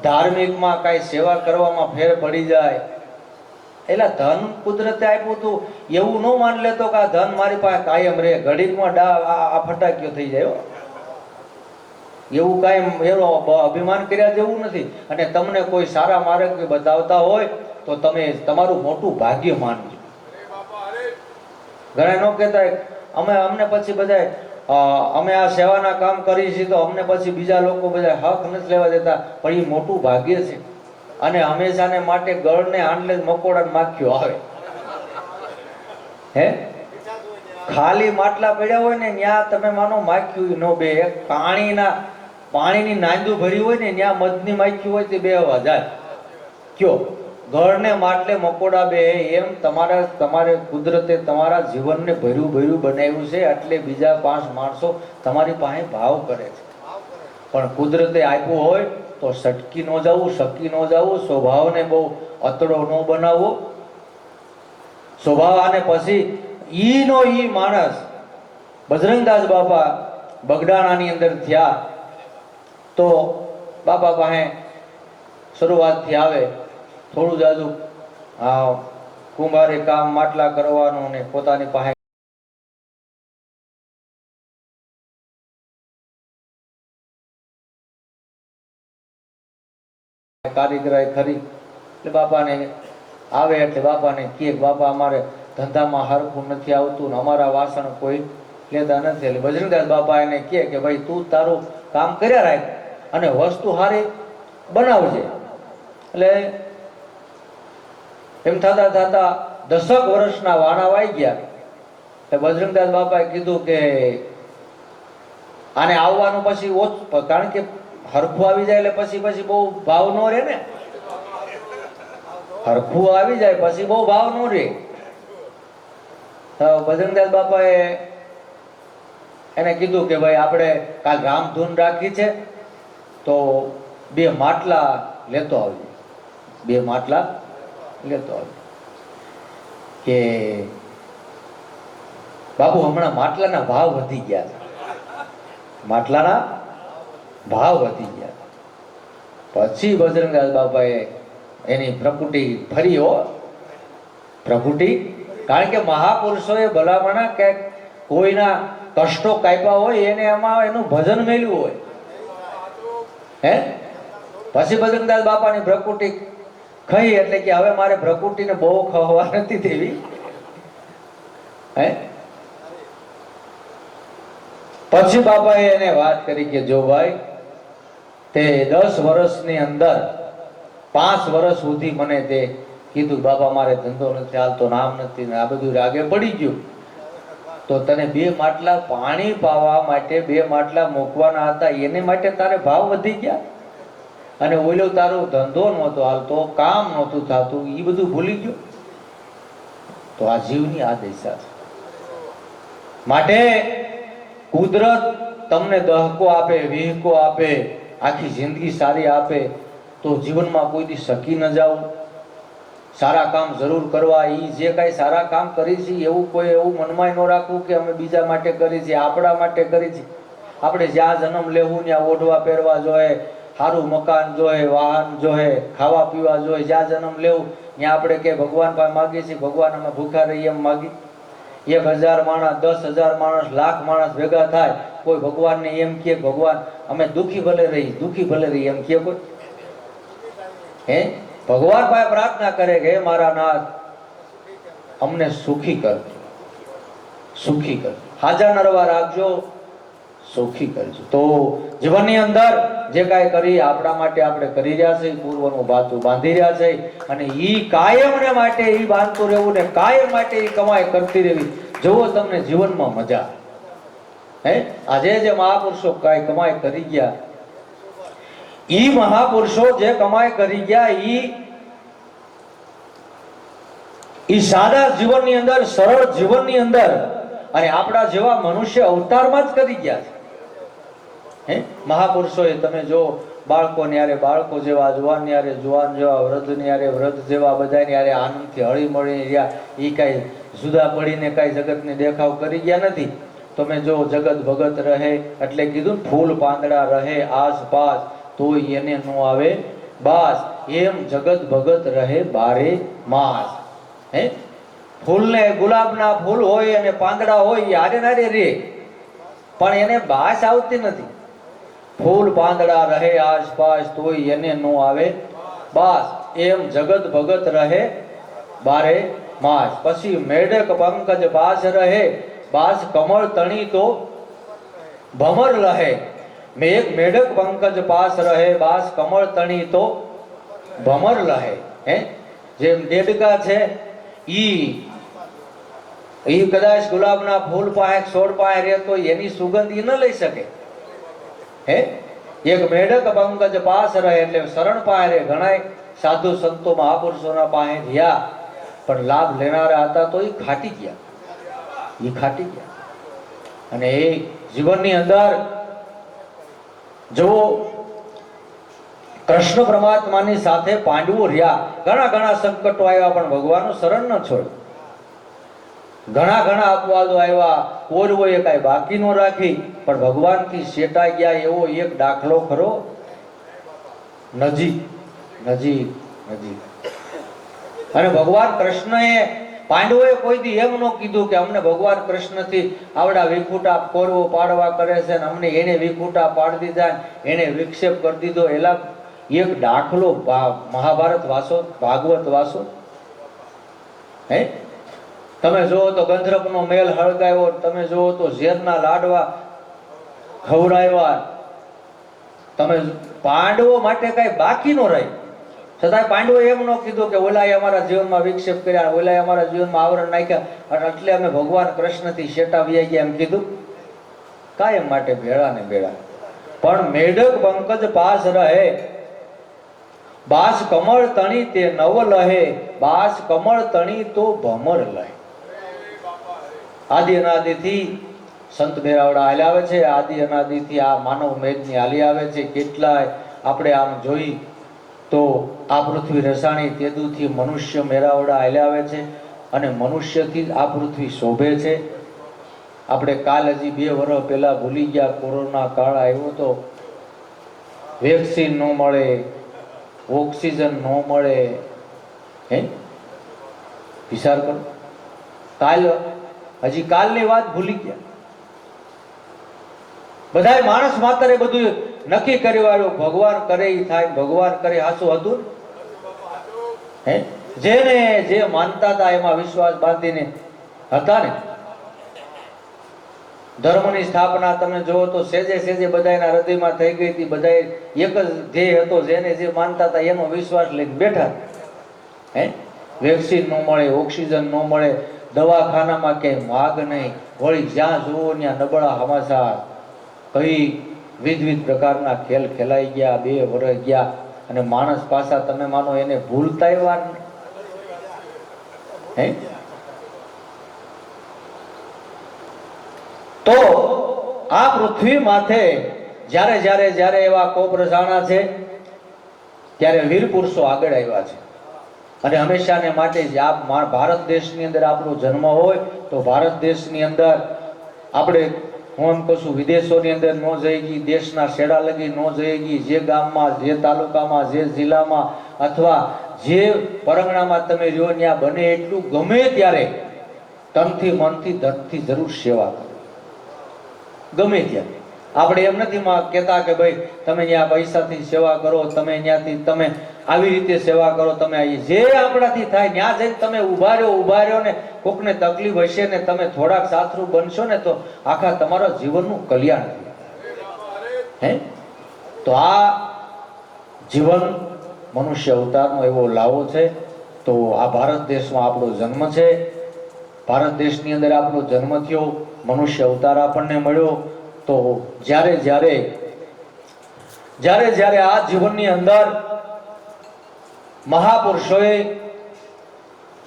ધાર્મિકમાં કાંઈ સેવા કરવામાં ફેર પડી જાય. એટલે ધન કુદરતે આપ્યું હતું એવું ન માન લેતો કે આ ધન મારી પાસે કાયમ રહે, ઘડીકમાં આ ફટાક્યો થઈ જાય. એવું કાંઈ એનો અભિમાન કર્યા જેવું નથી. અને તમને કોઈ સારા માર્ગ બતાવતા હોય તો તમે તમારું મોટું ભાગ્ય માનજો. ઘણા ન કહેતા અમને પછી બધા અમે આ સેવાના કામ કરીએ છીએ તો અમને પછી બીજા લોકો બધા હક નથી લેવા દેતા, પણ એ મોટું ભાગ્ય છે. અને હંમેશાને માટે ગળને આંડલે મકોડા માખ્યો આવે. હે ખાલી માટલા પડ્યા હોય ને ત્યાં તમે માનો માખ્યું ન બે. પાણીની નાંદુ ભરી હોય ને ત્યાં મધની માખ્યું હોય તે બે અવાજ જાય. કયો ઘરને માટલે મકોડા બે એમ તમારે કુદરતે તમારા જીવનને ભર્યું ભર્યું બનાવ્યું છે, એટલે બીજા 5 માણસો તમારી પાસે ભાવ કરે છે. પણ કુદરતે આપ્યું હોય તો સટકી ન જવું, શકી ન જવું, સ્વભાવને બહુ અતડો ન બનાવવો. સ્વભાવ અને પછી ઈ માણસ બજરંગદાસ બાપા બગડાણાની અંદર થયા તો બાપા પાસે શરૂઆતથી આવે થોડું જાજુ કુંભારે કામ માટલા કરવાનું ને પોતાની પાસે કારીગરાઈ ખરી એટલે બાપાને આવે એટલે બાપાને કહે બાપા અમારે ધંધામાં હરખું નથી આવતું ને અમારા વાસણ કોઈ લેતા નથી. એટલે બજરંગદાસ બાપા એને કહે કે ભાઈ તું તારું કામ કર્યા રાખ અને વસ્તુ સારી બનાવજે. એટલે એમ થતા થતા 10 વર્ષના વાણા વાઈ ગયા. એટલે બજરંગદાસ બાપાએ કીધું કે આને આવવાનું પછી ઓછું, કારણ કે હરખું આવી જાય એટલે પછી બહુ ભાવ ન રહે ને. હરખું આવી જાય પછી બહુ ભાવ ન રહે. તો બજરંગદાસ બાપાએ એને કીધું કે ભાઈ આપણે કાલ રામધૂન રાખી છે તો 2 માટલા લેતો આવજો. 2 માટલા લેતો આવજો. કે બાપુ હમણાં માટલાના ભાવ વધી ગયા છે, માટલાના ભાવ વધી ગયા. પછી બજરંગદાસ બાપાએ એની પ્રકૃતિ ફરી પ્રકૃતિ, કારણ કે મહાપુરુષોએ ભલામણા કે કોઈના કષ્ટો કાપ્યા હોય એને એમાં એનું ભજન મેલ્યું હોય હે. પછી બજરંગદાસ બાપાની પ્રકૃતિ ખાઈ એટલે કે હવે મારે પ્રકૃતિને બહુ ખવા નથી દેવી હે. પછી બાપાએ એને વાત કરી કે જો ભાઈ તે 10 વર્ષની અંદર 5 વર્ષ સુધી મને તે કીધું બાપા મારે ધંધો નથી હાલતો, નામ નથી ને આ બધું રાગે પડી ગયું, તો તને 2 માટલા પાણી પાવા માટે 2 માટલા મૂકવાના હતા, એને માટે તારે ભાવ વધી ગયા અને ઓલો તારો ધંધો નહોતો હાલતો, કામ નહોતું થતું, એ બધું ભૂલી ગયો. તો આ જીવની આ દશા છે. માટે કુદરત તમને દહકો આપે, વિહકો આપે, આખી જિંદગી સારી આપે તો જીવનમાં કોઈ દી સકી ન જાવ. સારા કામ જરૂર કરવા, એ જે કાંઈ સારા કામ કરી છે એવું કોઈ એવું મનમાં ન રાખવું કે અમે બીજા માટે કરી છે, આપણા માટે કરી છે. આપણે જ્યાં જન્મ લેવું ત્યાં ઓઢવા પહેરવા જોઈએ, સારું મકાન જોઈએ, વાહન જોઈએ, ખાવા પીવા જોઈએ. જ્યાં જન્મ લેવું ત્યાં આપણે કે ભગવાન પાસે માગીએ છીએ, ભગવાન અમે ભૂખા રહીએ એમ માગી. 1000 માણસ, 10,000 માણસ, લાખ માણસ ભેગા થાય, કોઈ ભગવાનને એમ કે ભગવાન અમે દુખી ભલે રહી એમ કે કોઈ હે? ભગવાન પાસે પ્રાર્થના કરે કે હે મારા નાથ અમને સુખી કરજો, સુખી કરજો, હાજા નરવા રાખજો, સુખી કરજો. તો જીવનની અંદર જે કાંઈ કરી આપણા માટે આપણે કરી રહ્યા છે, પૂર્વનું ભાતું બાંધી રહ્યા છે અને ઈ કાયમને માટે ઈ બાંધતું રહેવું ને કાયમ માટે ઈ કમાઈ કરતી રહેવી. જુઓ તમને જીવનમાં મજા હે. આજે જે મહાપુરુષો કાંઈ કમાઈ કરી ગયા, ઈ મહાપુરુષો જે કમાઈ કરી ગયા ઈ સાદા જીવનની અંદર, સરળ જીવનની અંદર અને આપણા જેવા મનુષ્ય અવતારમાં જ કરી ગયા છે હે. મહાપુરુષોએ તમે જો બાળકો ન્યારે બાળકો જેવા, જુવાન ન્યારે જુવાન જેવા, વૃદ્ધ ન્યારે વૃદ્ધ જેવા, બધા ન્યારે આનંદથી હળી મળી રહ્યા. એ કાંઈ જુદા પડીને કાંઈ જગતને દેખાવ કરી ગયા નથી. તમે જો જગત ભગત રહે એટલે કીધું ફૂલ પાંદડા રહે આસપાસ તોય એને નો આવે બાસ, એમ જગત ભગત રહે 12 માસ હે. ફૂલને ગુલાબના ફૂલ હોય અને પાંદડા હોય એ હારે નારે રે, પણ એને બાસ આવતી નથી. ફૂલ પાંદડા રહે આસપાસ તોય એને નો આવે બાસ, એમ જગત ભગત રહે 12 માસ. પછી મેઢક પંકજ બાસ રહે, બાસ કમળ તણી તો ભમર રહે. મેઢક પંકજ પાસ રહે, બાસ કમળ તણી તો ભમર રહે હે. જેમ દેડકા છે ઈ કદાચ ગુલાબના ફૂલ પાસે છોડ પાસે રહેતો એની સુગંધ ન લઈ શકે હે. એક મેઢક પંકજ પાસ રહે એટલે શરણ પાસે રહે. ઘણા સાધુ સંતો મહાપુરુષોના પાસે રહ્યા, પણ લાભ લેનારા હતા તો એ ખાટી ગયા. અને એ જીવનની અંદર જો કૃષ્ણ પરમાત્માની સાથે પાંડવો રહ્યા, ઘણા સંકટો આવ્યા પણ ભગવાનનું શરણ ન છોડ્યું. ઘણા અપવાદો આવ્યા, કૌરવોએ કાંઈ બાકી ન રાખી, પણ ભગવાનથી શેટાઈ ગયા એવો એક દાખલો ખરો. નજીક. અને ભગવાન કૃષ્ણએ પાંડવોએ કોઈ દી એમ ન કીધું કે અમને ભગવાન કૃષ્ણથી આવડા વિખૂટા કૌરવો પાડવા કરે છે ને અમને એને વિખૂટા પાડી દીધા, એને વિક્ષેપ કરી દીધો. એલા એક દાખલો મહાભારત વાસો, ભાગવત વાસો. હે, તમે જોવો તો ગંધર્વનો મેલ હળગાવ્યો, તમે જોવો તો ઝેરના લાડવા ખવડાવ્યા. તમે પાંડવો માટે કઈ બાકી ન રહી. છતાં પાંડવોએ એમ ન કીધું કે ઓલાએ અમારા જીવનમાં વિક્ષેપ કર્યા, ઓલાએ અમારા જીવનમાં આવરણ નાખ્યા અને એટલે અમે ભગવાન કૃષ્ણથી શેટા વ્યાઈ ગયા એમ કીધું. કાયમ માટે ભેળા ને ભેળા. પણ મેઢક પંકજ પાસ રહે, બાસ કમળ તણી તે નવ લહે, બાસ કમળ તણી તો ભમર લહે. આદિ અનાદિથી સંત મેરાવડા હાલી આવે છે, આદિ અનાદિથી આ માનવ મેદની હાલી આવે છે. કેટલાય આપણે આમ જોઈ તો આ પૃથ્વી રસાણી તેદુથી મનુષ્ય મેરાવડા હાલી આવે છે અને મનુષ્યથી જ આ પૃથ્વી શોભે છે. આપણે કાલ હજી 2 વર્ષ પહેલા ભૂલી ગયા, કોરોના કાળ આવ્યો તો, વેક્સિન ન મળે, ઓક્સિજન ન મળે. હે, વિચાર કરો. હજી કાલની વાત ભૂલી ગયા. બધાય માણસ માત્ર બધું નક્કી કરી વાળું, ભગવાન કરે એ થાય, ભગવાન કરે હાસું હતું. હે, જેને જે માનતા હતા એમાં વિશ્વાસ બાંધીને હતા ને. ધર્મની સ્થાપના તમે જોવો તો સેજે બધાના હૃદયમાં થઈ ગઈ હતી. બધા એક જ ધ્યેય હતો, જેને જે માનતા હતા એનો વિશ્વાસ લઈને બેઠા. હે, વેક્સિન ન મળે, ઓક્સિજન ન મળે, દવાખાનામાં ક્યાંય માગ નહીં, વળી જ્યાં જુઓ ત્યાં નબળા સમાચાર. કઈ વિવિધ પ્રકારના ખેલ ખેલાઈ ગયા. 2 વર્ષ ગયા અને માણસ પાછા તમે માનો એને ભૂલતા એવા. હે, તો આ પૃથ્વી માથે જ્યારે એવા કોપ રસાણા છે ત્યારે વીર પુરુષો આગળ આવ્યા છે. અને હંમેશાને માટે જ આ ભારત દેશની અંદર આપણો જન્મ હોય તો ભારત દેશની અંદર આપણે હું એમ કહું છું વિદેશોની અંદર ન જઈ ગઈ, દેશના છેડા લગી ન જઈ ગઈ. જે ગામમાં, જે તાલુકામાં, જે જિલ્લામાં અથવા જે પરગણામાં તમે રહ્યો ત્યાં બને એટલું ગમે ત્યારે તનથી, મનથી, ધનથી જરૂર સેવા કરો. ગમે ત્યારે. આપણે એમ નથી કહેતા કે ભાઈ તમે ત્યાં પૈસાથી સેવા કરો, તમે ત્યાંથી તમે આવી રીતે સેવા કરો. તમે જે આપણાથી થાય ત્યાં જઈને તમે ઊભા રહ્યો ને કોકને તકલીફ હશે ને તમે થોડાક સાથરૂ બનશો ને તો આખા તમારા જીવનનું કલ્યાણ થાય. હે, તો આ જીવન મનુષ્ય અવતારનો એવો લાવો છે. તો આ ભારત દેશમાં આપણો જન્મ છે. ભારત દેશની અંદર આપણો જન્મ થયો, મનુષ્ય અવતાર આપણને મળ્યો. તો જ્યારે આ જીવનની અંદર મહાપુરુષોએ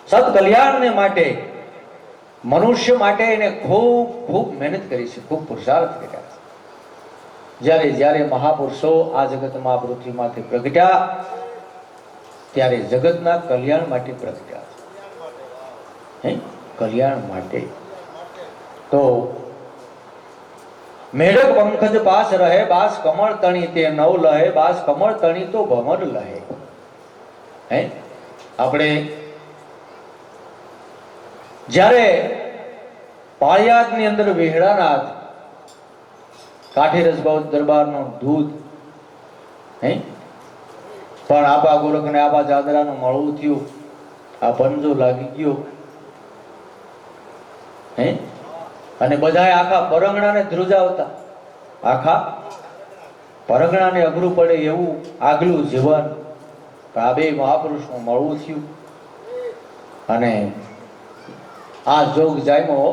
સત કલ્યાણને માટે, મનુષ્ય માટે એને ખૂબ મહેનત કરી છે, ખૂબ પુરુષાર્થ કર્યા છે. જ્યારે મહાપુરુષો આ જગતમાં પૃથ્વીમાંથી પ્રગટ્યા ત્યારે જગતના કલ્યાણ માટે પ્રગટ્યા છે. કલ્યાણ માટે. તો મેઢક પંકજ પાસ રહે, બાસ કમળ તણી તે નવ લહે, બાસ કમળ તણી તો ભમર લહે. હે, આપણે જ્યારે પાળિયાદની અંદર વિહળાનાથ કાઠી રસબાઉ દરબારનું દૂધ, હે, પણ આબા ગોરખને આબા જાદરાનું મળવું થયું, આ પંજો લાગી ગયો. હે, અને બધાય આખા પરંગણાને ધ્રુજાવતા, આખા પરંગણાને અઘરું પડે એવું આગલું જીવન. આ 2 મહાપુરુષનું મળવું થયું અને આ જોગ જામ્યો.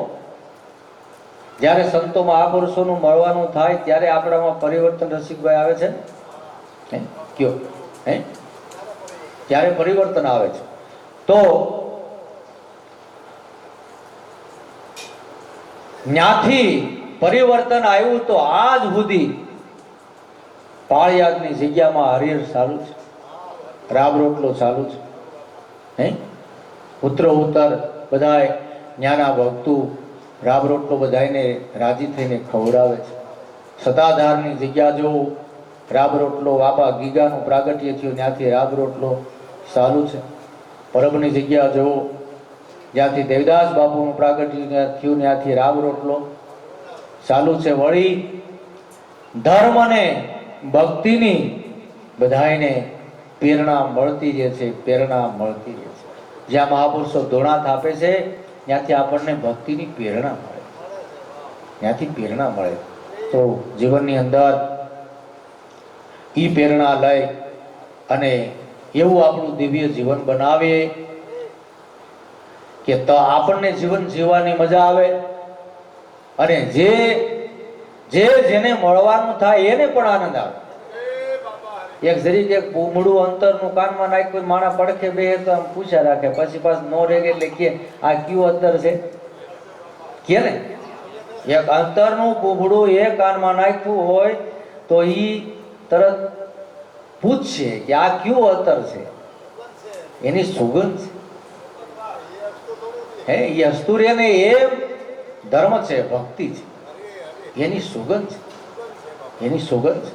જ્યારે સંતો મહાપુરુષોનું મળવાનું થાય ત્યારે આપણામાં પરિવર્તન રસિકભાઈ આવે છે. હે, કયો? હે, ત્યારે પરિવર્તન આવે છે. તો ત્યાંથી પરિવર્તન આવ્યું તો આજ સુધી પાળિયાદની જગ્યામાં હરિહર ચાલુ છે, રાબ રોટલો ચાલુ છે. હે ઉત્તર બધાય જ્ઞાના ભક્તો રાબ રોટલો બધાને રાજી થઈને ખવડાવે છે. સતાધારની જગ્યા જો રાબ રોટલો બાબા ગીગાનું પ્રાગટ્ય થયું ત્યાંથી રાબ રોટલો ચાલુ છે. પરબની જગ્યા જો જ્યાંથી દેવદાસ બાપુનું પ્રાગટ્ય થયું ત્યાંથી રાબ રોટલો ચાલુ છે. વળી ધર્મ અને ભક્તિની બધાને પ્રેરણા મળતી રહે છે, પ્રેરણા મળતી રહે છે. જ્યાં મહાપુરુષો ધોણા થાપે છે ત્યાંથી આપણને ભક્તિની પ્રેરણા મળે, ત્યાંથી પ્રેરણા મળે. તો જીવનની અંદર ઈ પ્રેરણા લઈ અને એવું આપણું દિવ્ય જીવન બનાવીએ કે તો આપણને જીવન જીવવાની મજા આવે અને જેને મળવાનું થાય એને પણ આનંદ આવે. એક જરીક એક મૂળું અંતરનું કાનમાં નાખ્યું માણા પડખે બે તો આમ પૂછ્યા રાખે, પછી પાછ નો રે એટલે કે આ કયું અંતર છે કે ને. એક અંતરનું પૂંભળું એ કાનમાં નાખ્યું હોય તો ઈ તરત પૂછશે કે આ કયું અંતર છે, એની સુગંધ છે. હે એ અસ્તુર્ય ને એમ ધર્મ છે, ભક્તિ છે, એની સુગંધ છે, એની સુગંધ છે.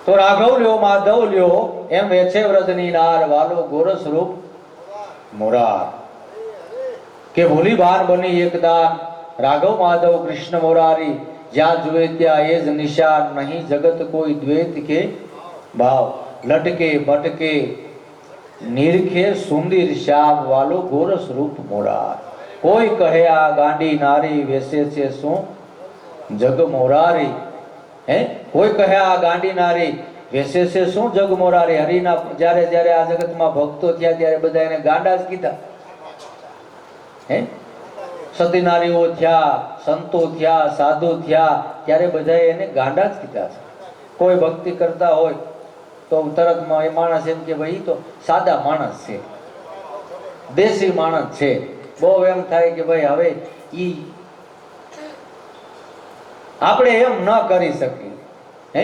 તો રાઘવ લ્યો માધવ લ્યો એમ વેચે વ્રજની નાર વાલો ગોરસ રૂપ મોરાર. કે ભૂલી બાર બની એકદાન રાઘવ માધવ કૃષ્ણ મોરારી. જ્યાં જુએ ત્યાં એ જ નિશાન નહીં જગત કોઈ દ્વૈત કે ભાવ. લટકે ભટકે નિરખે સુંદર શ્યામ વાલો ગોરસ રૂપ મોરાર. કોઈ કહે આ ગાંડી નારી વેસે છે શું જગ મોરારી. હે કોઈ કહે આ ગાંડી નારી વેસે છે શું જગ મોરારી. હરિના જ્યારે જ્યારે આ જગતમાં ભક્તો થયા ત્યારે બધા એને ગાંડા જ કીધા. હે સતી નારીઓ થયા, સંતો થયા, સાધુ થયા ત્યારે બધા એને ગાંડા જ કીધા છે. કોઈ ભક્તિ કરતા હોય તો તરત એ માણસ એમ કે ભાઈ તો સાદા માણસ છે, દેશી માણસ છે. બહુ એમ થાય કે ભાઈ હવે ઈ આપણે એમ ન કરી શકીએ. હે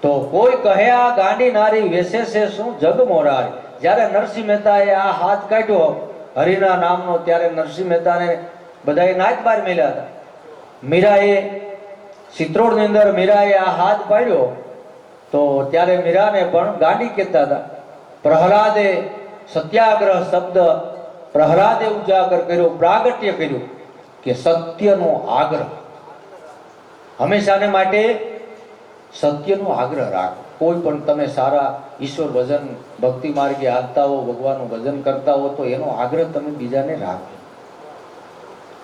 તો કોઈ કહે આ ગાંડી નારી વેસે છે શું જગ મોરારી. જ્યારે નરસિંહ મહેતાએ આ હાથ કાઢ્યો હરિના નામનો ત્યારે નરસિંહ મહેતાને બધાએ નાચ બાર મેલ્યા હતા. મીરાએ ચિત્રોડની અંદર મીરાએ આ હાથ પાડ્યો તો ત્યારે મીરાને પણ ગાંડી કહેતા હતા. પ્રહલાદે સત્યાગ્રહ શબ્દ પ્રહલાદે ઉજાગર કર્યો, પ્રાગટ્ય કર્યું કે સત્યનો આગ્રહ. હંમેશાને માટે સત્યનો આગ્રહ રાખો. કોઈ પણ તમે સારા ઈશ્વર ભજન ભક્તિ માર્ગે હાલતા હો, ભગવાનનું ભજન કરતા હો તો એનો આગ્રહ તમે બીજાને રાખો.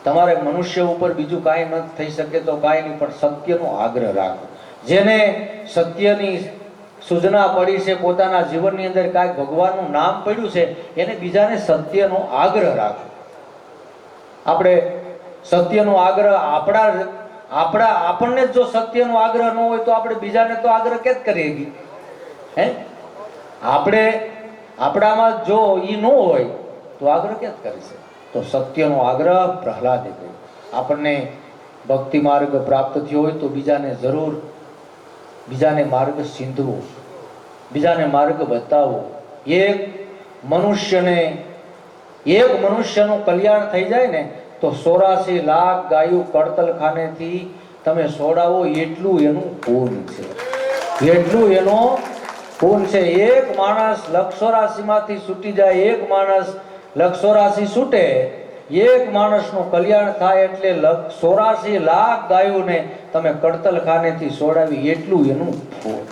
તમારે મનુષ્ય ઉપર બીજું કાંઈ ન થઈ શકે તો કાંઈ નહીં, પણ સત્યનો આગ્રહ રાખો. જેને સત્યની સૂચના પડી છે, પોતાના જીવનની અંદર કાંઈક ભગવાનનું નામ પડ્યું છે, એને બીજાને સત્યનો આગ્રહ રાખો. આપણે સત્યનો આગ્રહ આપણને જો સત્યનો આગ્રહ ન હોય તો આપણે બીજાને તો આગ્રહ કે જ કરીએ. હે આપણે આપણામાં જો ઈ ન હોય તો આગ્રહ કે જ કરીશું. તો સત્યનો આગ્રહ પ્રહલાદે કર્યો. આપણને ભક્તિ માર્ગ પ્રાપ્ત થયો હોય તો બીજાને જરૂર બીજાને માર્ગ સિંધવો, બીજાને માર્ગ બતાવો. એક મનુષ્યનું કલ્યાણ થઈ જાય ને તો 84 લાખ ગાયું કડતલખાનેથી તમે છોડાવો એટલું એનું પૂન છે, એટલું એનો પૂન છે. એક માણસ 184 માંથી છૂટી જાય, એક માણસ 184 છૂટે, એક માણસનું કલ્યાણ થાય એટલે 84 લાખ ગાયોને તમે કડતલખાનેથી છોડાવી એટલું એનું પૂન.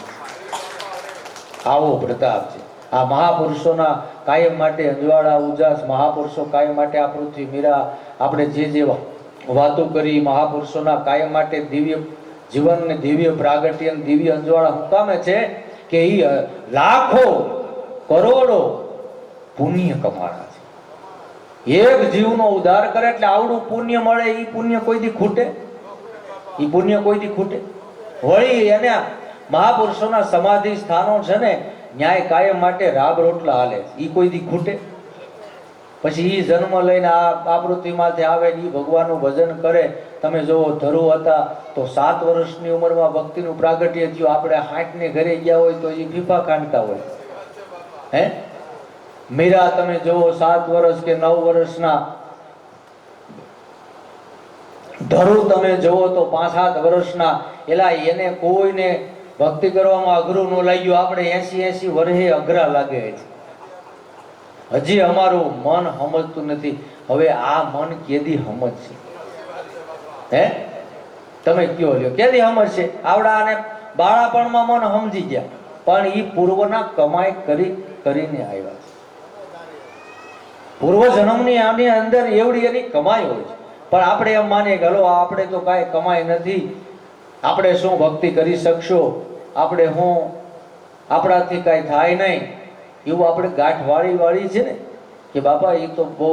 આવો પ્રતાપ છે. આ મહાપુરુષોના કાયમ માટે અંજવાળા ઉજાસ, મહાપુરુષો કાયમ માટે આ પૃથ્વી મીરા, આપણે જે વાતો કરી મહાપુરુષોના કાયમ માટે દિવ્ય જીવન ને દિવ્ય પ્રાગટ્ય ને દિવ્ય અંજવાળા હું કામે છે કે એ લાખો કરોડો પુણ્ય કમાણા છે. એક જીવનો ઉદ્ધાર કરે એટલે આવડું પુણ્ય મળે. એ પુણ્ય કોઈ દી ખૂટે? એ પુણ્ય કોઈ દી ખૂટે? વળી એને મહાપુરુષોના સમાધિ સ્થાનો છે ને ન્યાય કાયમ માટે રાબ રોટલા હાલે, ઈ કોઈ દી ખૂટે? પછી ઈ જન્મ લઈને આ પૃથ્વીમાંથી આવે ને ઈ ભગવાનનું ભજન કરે. તમે જોવો ધરુ હતા તો 7 વર્ષની ઉંમરમાં ભક્તિનું પ્રાગટ્ય થયું. આપણે 60 ને ઘરે ગયા હોય તો એ ફીફા કાઢતા હોય. હે મીરા તમે જોવો 7 વર્ષ કે 9 વર્ષના, ધરુ તમે જોવો તો 5-7 વર્ષના. એલા એને કોઈને ભક્તિ કરવામાં અઘરું ન લાગ્યું. આપણે 80 વર્ષે અઘરા લાગે છે. હજી અમારું મન સમજતું નથી. હવે આ મન કેદી સમજશે? હે તમે કયો લ્યો, કેદી સમજશે? આવડા અને બાળાપણમાં મન સમજી ગયા, પણ ઈ પૂર્વના કમાઈ કરીને આવ્યા છે. પૂર્વ જન્મની આની અંદર એવડી એની કમાઈ હોય છે. પણ આપણે એમ માનીએ કે હલો આપણે તો કાંઈ કમાઈ નથી, આપણે શું ભક્તિ કરી શકશો, આપણે શું આપણાથી કાંઈ થાય નહીં, એવું આપણે ગાંઠ વાળી છે ને કે બાપા એ તો બહુ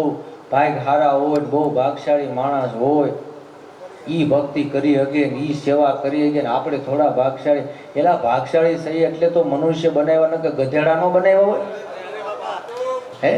ભાગ હારા હોય, બહુ ભાગશાળી માણસ હોય, ઈ ભક્તિ કરી શકે ને ઈ સેવા કરી શકે ને આપણે થોડા ભાગશાળી. એલા ભાગશાળી થઈ એટલે તો મનુષ્ય બનાવ્યા ન કે ગધેડા નો બનાવ્યા હોય? હે